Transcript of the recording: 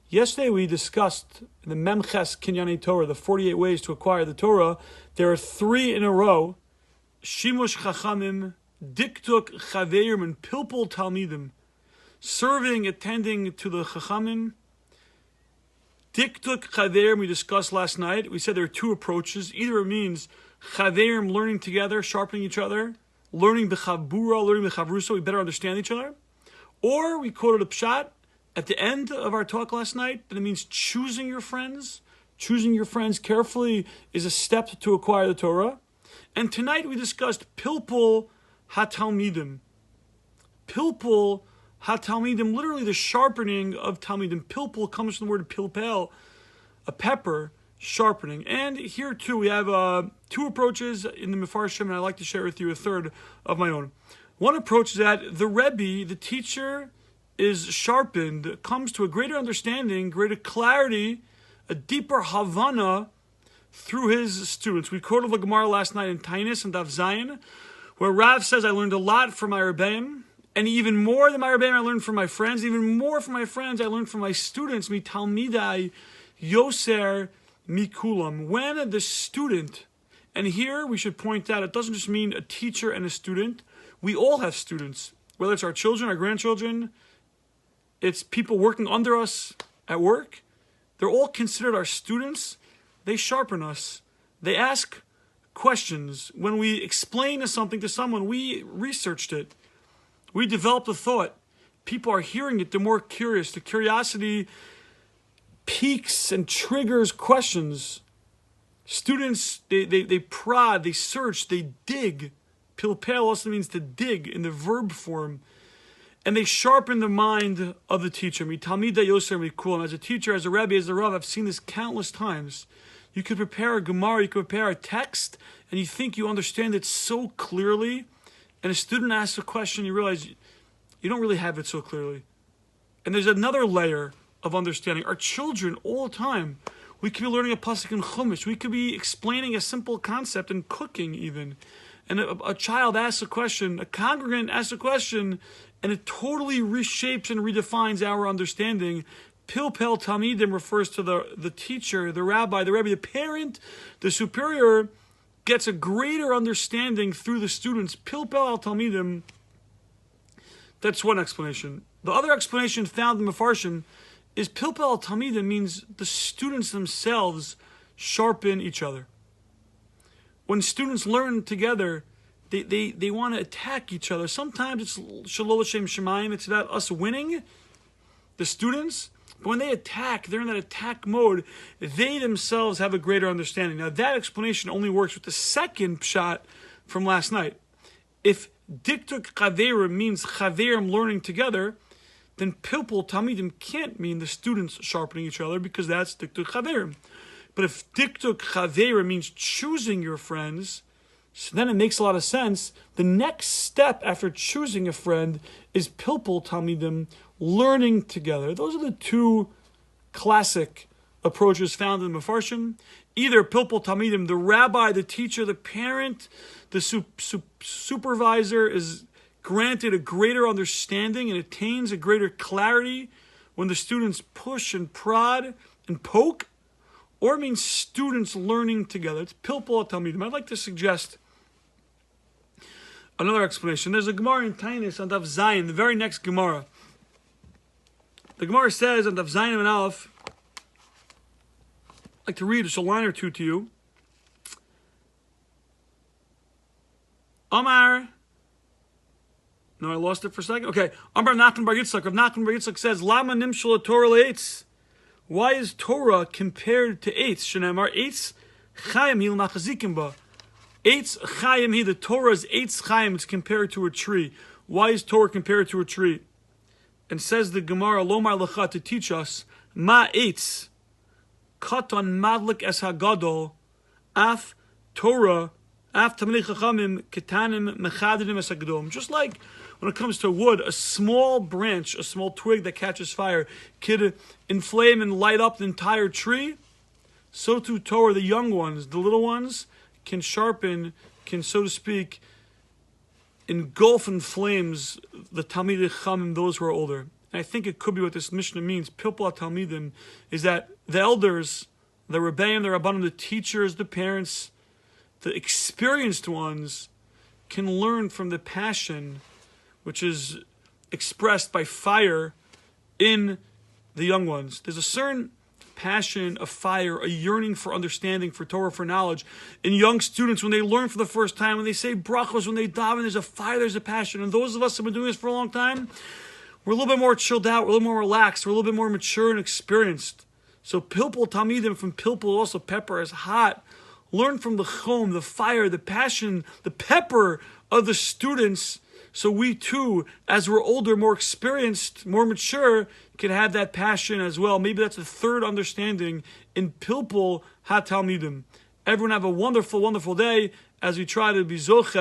Yesterday we discussed the Memches Kinyanei Torah, the 48 ways to acquire the Torah. There are 3 in a row: Shimush Chachamim, Diktuk Chaverim, and Pilpul Talmidim. Serving, attending to the Chachamim. Diktuk Chaverim we discussed last night. We said there are 2 approaches. Either it means Chaverim, learning together, sharpening each other, learning the Chabura, learning the Chavrusa, we better understand each other. Or we quoted a pshat at the end of our talk last night that it means choosing your friends. Choosing your friends carefully is a step to acquire the Torah. And tonight we discussed Pilpul Hatalmidim. Pilpul Hatalmidim, literally the sharpening of Talmidim. Pilpul comes from the word pilpel, a pepper, sharpening. And here too we have 2 approaches in the Mefarshim, and I'd like to share with you a third of my own. One approach is that the Rebbe, the teacher, is sharpened, comes to a greater understanding, greater clarity, a deeper Havana through his students. We quoted the Gemara last night in Tainis and Daf Zayin, where Rav says, I learned a lot from my Rebbeim, and even more than my Rebbeim I learned from my friends, even more from my friends I learned from my students, mi Talmidai, Yoser, Mikulam. When the student, and here we should point out, it doesn't just mean a teacher and a student. We all have students, whether it's our children, our grandchildren, it's people working under us at work. They're all considered our students. They sharpen us. They ask questions. When we explain something to someone, we researched it. We developed a thought. People are hearing it. They're more curious. The curiosity piques and triggers questions. Students, they prod, they search, they dig. Pilpel also means to dig in the verb form. And they sharpen the mind of the teacher. As a teacher, as a Rebbe, as a Rav, I've seen this countless times. You could prepare a Gemara, you could prepare a text, and you think you understand it so clearly, and a student asks a question, you realize you don't really have it so clearly. And there's another layer of understanding. Our children, all the time, we could be learning a pasuk in Chumash. We could be explaining a simple concept in cooking even. And a child asks a question, a congregant asks a question, and it totally reshapes and redefines our understanding. Pilpel Talmidim refers to the teacher, the rabbi, the rebbe, the parent, the superior gets a greater understanding through the students. Pilpel Talmidim, that's one explanation. The other explanation found in Mefarshim is Pilpel Talmidim means the students themselves sharpen each other. When students learn together, they want to attack each other. Sometimes it's Shalol Hashem Shemayim, it's about us winning, the students. But when they attack, they're in that attack mode. They themselves have a greater understanding. Now that explanation only works with the second pshat from last night. If Diktuk Chaverim means Chaverim learning together, then Pilpul Talmidim can't mean the students sharpening each other, because that's Diktuk Chaverim. But if Diktuk Chaverim means choosing your friends, so then it makes a lot of sense. The next step after choosing a friend is Pilpul Talmidim, learning together. Those are the 2 classic approaches found in the Mefarshim. Either Pilpul Talmidim, the rabbi, the teacher, the parent, the supervisor is granted a greater understanding and attains a greater clarity when the students push and prod and poke, or it means students learning together. It's Pilpul Talmidim. I'd like to suggest another explanation. There's a Gemara in Tainis on Daf Zayin, the very next Gemara. The Gemara says on Daf Zayin and Aleph, I'd like to read just a line or 2 to you. Amar, no, I lost it for a second. Okay, Amar Nachman Bar Yitzchak. Rav Nachman Bar Yitzchak says, Lama nimshul Torah le'etz. Why is Torah compared to eitz? Shneimar eitz chayim hil machazikim ba. Eitz chayim hi. The Torah is eitz chayim. It's compared to a tree. Why is Torah compared to a tree? And says the Gemara, Lomar lecha, to teach us, Ma eitz katon madlik es hagadol af Torah af tamidei chachamim ketanim mechadidim es hagadol. Just like when it comes to wood, a small branch, a small twig that catches fire could inflame and light up the entire tree. So too Torah, the young ones, the little ones, can sharpen, can, so to speak, engulf in flames the Talmidei Chachamim, those who are older. and I think it could be what this Mishnah means, Pilpul Hatalmidim, is that the elders, the Rebbeim, the Rabbanim, the teachers, the parents, the experienced ones, can learn from the passion which is expressed by fire in the young ones. There's a certain passion, a fire, a yearning for understanding, for Torah, for knowledge in young students when they learn for the first time, when they say brachos, when they daven, there's a fire, there's a passion. And those of us who have been doing this for a long time, we're a little bit more chilled out, we're a little more relaxed, we're a little bit more mature and experienced. So Pilpul Talmidim from Pilpul, also pepper, is hot. Learn from the chom, the fire, the passion, the pepper of the students, so we too, as we're older, more experienced, more mature, can have that passion as well. Maybe that's the third understanding in Pilpul Hatalmidim. Everyone have a wonderful, wonderful day as we try to be zocheh